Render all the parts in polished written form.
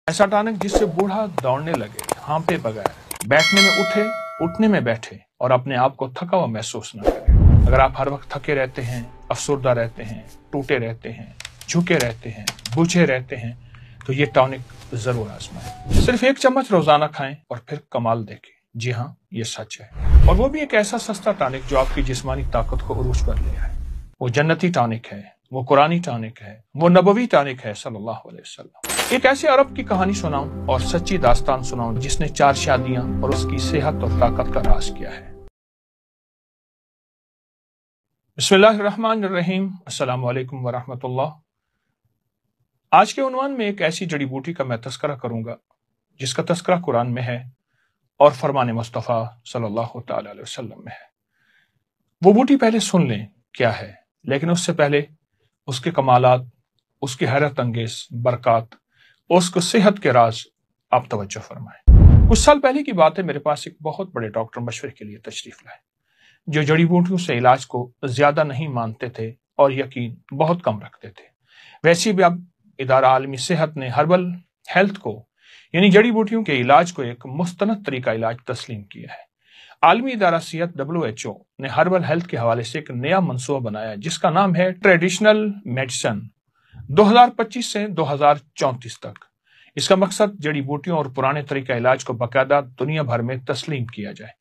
ऐसा टॉनिक जिससे बूढ़ा दौड़ने लगे, हाँपे बगैर, बैठने में उठे, उठने में बैठे और अपने आप को थका हुआ महसूस न करे। अगर आप हर वक्त थके रहते हैं, अफसरदा रहते हैं, टूटे रहते हैं, झुके रहते हैं, बुझे रहते हैं, तो ये टॉनिक जरूर आजमाएं। सिर्फ 1 चम्मच रोजाना खाएं और फिर कमाल देखें। जी हाँ, ये सच है। और वो भी एक ऐसा सस्ता टॉनिक जो आपकी जिस्मानी ताकत को उरूज पर ले आए। वो जन्नती टॉनिक है, वो कुरानी टॉनिक है, वो नबवी टॉनिक है सल्लल्लाहु अलैहि वसल्लम। एक ऐसे अरब की कहानी सुनाऊं और सच्ची दास्तान सुनाऊं जिसने 4 शादियां और उसकी सेहत और ताकत का राज किया है। बिस्मिल्लाहिर्रहमानिर्रहीम, अस्सलामु अलैकुम वरहमतुल्लाह। आज के उन्वान में एक ऐसी जड़ी बूटी का मैं तस्करा करूंगा जिसका तस्करा कुरान में है और फरमान मुस्तफ़ा सल्लल्लाहु तआला अलैहि वसल्लम में है। वो बूटी पहले सुन लें क्या है, लेकिन उससे पहले उसके कमालात, उसकी हैरत अंगेज बरकत, उसको सेहत के राज आप तवज्जो फरमाएं। कुछ साल पहले की बात है, मेरे पास एक बहुत बड़े डॉक्टर मशवरे के लिए तशरीफ लाए जो जड़ी बूटियों से इलाज को ज्यादा नहीं मानते थे और यकीन बहुत कम रखते थे। वैसे भी अब इदारा आलमी सेहत ने हर्बल हेल्थ को यानी जड़ी बूटियों के इलाज को एक मुस्तनद तरीका इलाज तस्लीम किया है। आलमी इदारा सेहत WHO ने हर्बल हेल्थ के हवाले से एक नया मंसूबा बनाया जिसका नाम है ट्रेडिशनल मेडिसिन 2025 से 2034 तक। इसका मकसद जड़ी बूटियों और पुराने तरीका इलाज को बाकायदा दुनिया भर में तस्लीम किया जाए।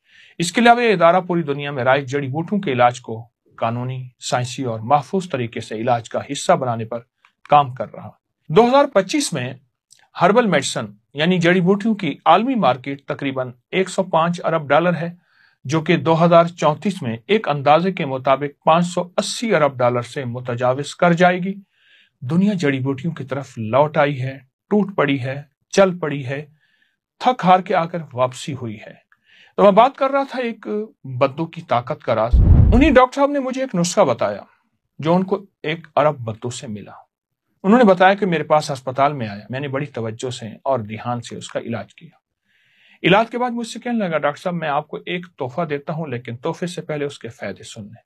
इसके अलावा यह इदारा पूरी दुनिया में राइज जड़ी बूटियों के इलाज को कानूनी, साइंसी और महफूज तरीके से इलाज का हिस्सा बनाने पर काम कर रहा। 2025 में हर्बल मेडिसिन यानी जड़ी बूटियों की आलमी मार्केट तकरीबन 105 अरब डॉलर है, जो कि 2034 में एक अंदाजे के मुताबिक 580 अरब डॉलर से मुतजाविज कर जाएगी। दुनिया जड़ी बूटियों की तरफ लौट आई है, टूट पड़ी है, चल पड़ी है, थक हार के आकर वापसी हुई है। तो मैं बात कर रहा था एक बद्दू की ताकत का राज। उन्हीं डॉक्टर साहब ने मुझे एक नुस्खा बताया जो उनको एक अरब बद्दू से मिला। उन्होंने बताया कि मेरे पास अस्पताल में आया, मैंने बड़ी तवज्जो से और ध्यान से उसका इलाज किया। इलाज के बाद मुझसे कहने लगा, डॉक्टर साहब मैं आपको एक तोहफा देता हूं, लेकिन तोहफे से पहले उसके फायदे सुन लें।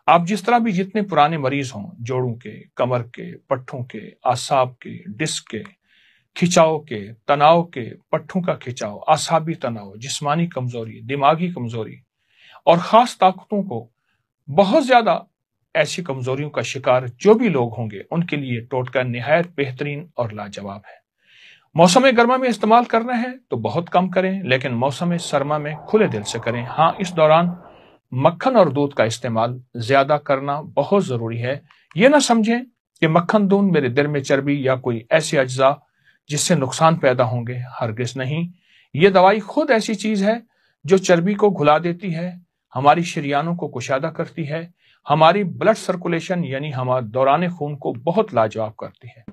आप जिस तरह भी जितने पुराने मरीज हों, जोड़ों के, कमर के, पट्ठों के, आसाब के, डिस्क के, खिंचाव के, तनाव के, पट्ठों का खिंचाव, आसाबी तनाव, जिस्मानी कमजोरी, दिमागी कमजोरी और खास ताकतों को, बहुत ज्यादा ऐसी कमजोरियों का शिकार जो भी लोग होंगे उनके लिए टोटका निहायत बेहतरीन और लाजवाब है। मौसम गर्मा में इस्तेमाल करना है तो बहुत कम करें, लेकिन मौसम सरमा में खुले दिल से करें। हाँ, इस दौरान मक्खन और दूध का इस्तेमाल ज्यादा करना बहुत जरूरी है। ये ना समझें कि मक्खन दूध मेरे दिल में चर्बी या कोई ऐसे अज्जा जिससे नुकसान पैदा होंगे, हरगिज नहीं। ये दवाई खुद ऐसी चीज है जो चर्बी को घुला देती है, हमारी शरियानों को कुशादा करती है, हमारी ब्लड सर्कुलेशन यानी हमारे दौरान खून को बहुत लाजवाब करती है।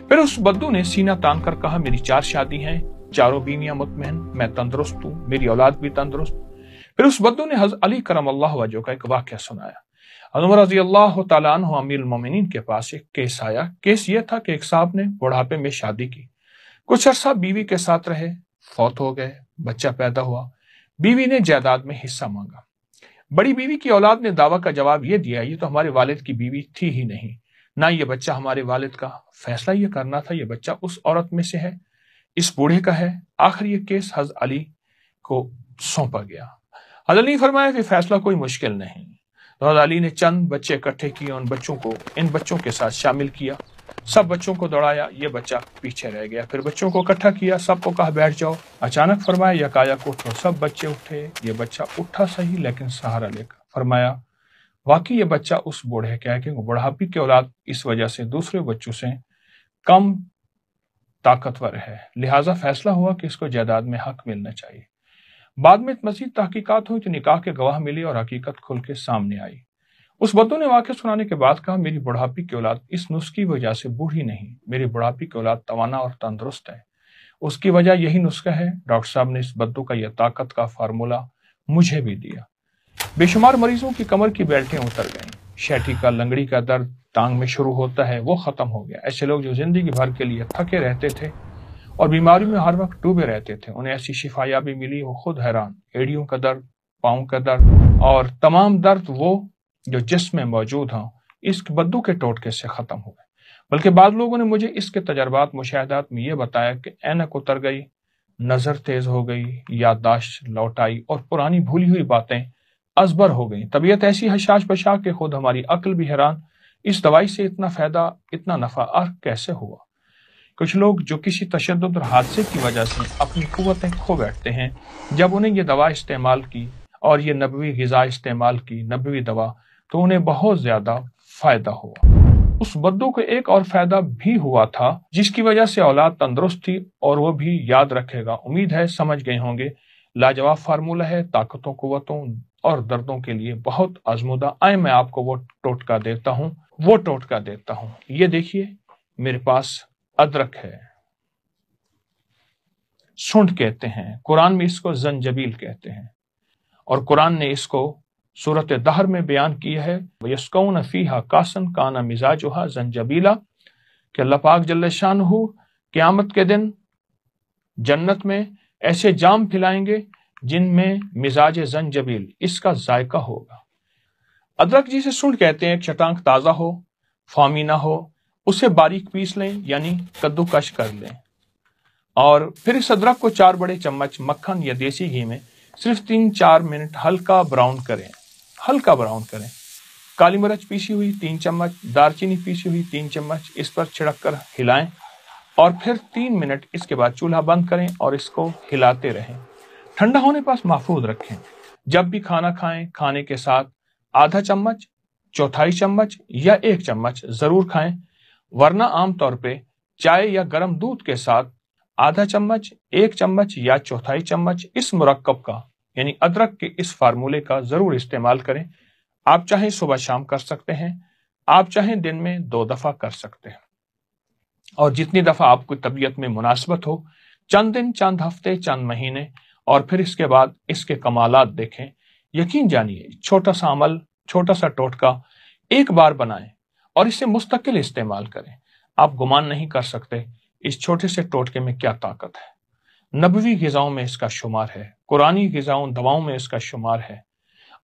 फिर उस बद्दू ने सीना तान कर कहा, मेरी 4 शादी हैं, चारों बीवियां मुतमईन, मैं तंदुरुस्त हूं, मेरी औलाद भी तंदुरुस्त। फिर उस बद्दू ने हज़रत अली करमल्लाहु वजहहू का एक वाक़या सुनाया। उमर रज़ियल्लाहु तआला अन्हु अमीरुल मोमिनीन के पास एक केस आया। केस ये था कि एक साहब ने बुढ़ापे में शादी की, कुछ अरसा बीवी के साथ रहे, फौत हो गए, बच्चा पैदा हुआ, बीवी ने जायदाद में हिस्सा मांगा। बड़ी बीवी की औलाद ने दावा का जवाब ये दिया, ये तो हमारे वालिद की बीवी थी ही नहीं, ना ये बच्चा हमारे वालिद का, फैसला ये करना था ये बच्चा उस औरत में से है, इस बूढ़े का है। आखिर ये केस हज़रत अली को सौंपा गया। हज़रत अली फरमाया कि फैसला कोई मुश्किल नहीं। तो हज़रत अली ने चंद बच्चे इकट्ठे किए, उन बच्चों को इन बच्चों के साथ शामिल किया, सब बच्चों को दौड़ाया, ये बच्चा पीछे रह गया। फिर बच्चों को इकट्ठा किया, सबको कहा बैठ जाओ। अचानक फरमाया यकायक उठो, सब बच्चे उठे। ये बच्चा उठा सही लेकिन सहारा लेकर। फरमाया वाकई ये बच्चा उस बूढ़े का है कि बुढ़ापे की औलाद इस वजह से दूसरे बच्चों से कम ताकतवर है, लिहाजा फैसला हुआ कि इसको जायदाद में हक मिलना चाहिए। बाद में मजीद तहकीकात हुई तो निकाह के गवाह मिली और हकीकत खुल के सामने आई। उस बद्दू ने वाक़या सुनाने के बाद कहा, मेरी बुढ़ापे की औलाद इस नुस्खे की वजह से बूढ़ी नहीं, मेरी बुढ़ापे की औलाद तवाना और तंदुरुस्त है, उसकी वजह यही नुस्खा है। डॉक्टर साहब ने इस बद्दू का यह ताकत का फार्मूला मुझे भी दिया। बेशुमार मरीजों की कमर की बेल्टें उतर गईं, शैटी का, लंगड़ी का दर्द टांग में शुरू होता है वो खत्म हो गया। ऐसे लोग जो जिंदगी भर के लिए थके रहते थे और बीमारी में हर वक्त डूबे रहते थे, उन्हें ऐसी शिफायाबी मिली, वो खुद हैरान। एड़ियों का दर्द, पाँव का दर्द और तमाम दर्द वो जो जिस्म में मौजूद हों, इस बद्दू के टोटके से खत्म हुए। बल्कि बाद लोगों ने मुझे इसके तजर्बात मुशाहदात में ये बताया कि ऐनक उतर गई, नजर तेज हो गई, याददाश्त लौट आई और पुरानी भूली हुई बातें अजबर हो गई। तबीयत ऐसी हशाश बशा कि खुद हमारी अक्ल भी हैरान, इस दवाई से इतना फायदा, इतना नफा कैसे हुआ। कुछ लोग जो किसी तशद्दुद और हादसे की वजह से अपनी कुव्वतें खो बैठते हैं, जब उन्हें ये दवा इस्तेमाल की और ये नबवी ग़िज़ा इस्तेमाल की, नबवी दवा, तो उन्हें बहुत ज्यादा फायदा हुआ। उस बद्दू को एक और फायदा भी हुआ था जिसकी वजह से औलाद तंदुरुस्त थी और वो भी याद रखेगा। उम्मीद है समझ गए होंगे। लाजवाब फार्मूला है, ताकतों, कुव्वतों और दर्दों के लिए बहुत आजमूदा। आए मैं आपको वो टोटका देता हूँ। ये देखिए मेरे पास अदरक है, सुंठ कहते हैं, कुरान में इसको जंजबील कहते हैं और कुरान ने इसको सूरत दहर में बयान किया है, यस्कौन फीहा कासन काना मिजाजुहा जंजबीला, कि अल्लाह पाक जल्ल शानहू क़यामत के दिन जन्नत में ऐसे जाम पिलाएंगे जिनमें मिजाज जंजबील, इसका जायका होगा। अदरक जिसे सुंठ कहते हैं, एक चटांक ताज़ा हो, फामी ना हो, उसे बारीक पीस लें यानी कद्दूकश कर लें और फिर इस अदरक को 4 बड़े चम्मच मक्खन या देसी घी में सिर्फ 3-4 मिनट हल्का ब्राउन करें। काली मिर्च पीसी हुई 3 चम्मच, दालचीनी पीसी हुई 3 चम्मच, इस पर छिड़क कर हिलाएं और फिर 3 मिनट इसके बाद चूल्हा बंद करें और इसको हिलाते रहें। ठंडा होने पास महफूज रखें। जब भी खाना खाएं, खाने के साथ आधा चम्मच, चौथाई चम्मच या 1 चम्मच जरूर खाएं, वरना आमतौर पे चाय या गर्म दूध के साथ आधा चम्मच, 1 चम्मच या चौथाई चम्मच इस मुरक्कब का यानी अदरक के इस फार्मूले का जरूर इस्तेमाल करें। आप चाहें सुबह शाम कर सकते हैं, आप चाहें दिन में 2 दफा कर सकते हैं और जितनी दफा आपको तबीयत में मुनासिबत हो, चंद दिन, चंद हफ्ते, चंद महीने, और फिर इसके बाद इसके कमालात देखें। यकीन जानिए, छोटा सा अमल, छोटा सा टोटका एक बार बनाएं और इसे मुस्तकिल इस्तेमाल करें। आप गुमान नहीं कर सकते इस छोटे से टोटके में क्या ताकत है। नबवी ग़िज़ाओं में इसका शुमार है, कुरानी ग़िज़ाओं, दवाओं में इसका शुमार है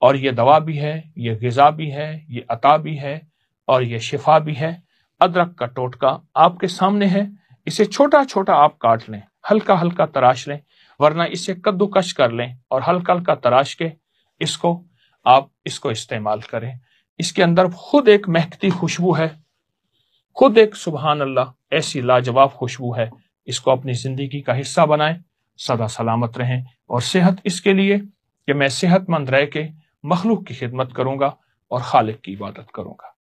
और ये दवा भी है, ये ग़िज़ा भी है, ये अता भी है और ये शिफा भी है। अदरक का टोटका आपके सामने है, इसे छोटा छोटा आप काट लें, हल्का हल्का तराश लें, वरना इसे कद्दूकश कर लें और हल्का हल्का तराश के आप इसको इस्तेमाल करें। इसके अंदर खुद एक महकती खुशबू है, खुद एक सुबहान अल्लाह ऐसी लाजवाब खुशबू है। इसको अपनी जिंदगी का हिस्सा बनाएं, सदा सलामत रहें और सेहत इसके लिए कि मैं सेहतमंद रह के मखलूक की खिदमत करूंगा और खालिक की इबादत करूंगा।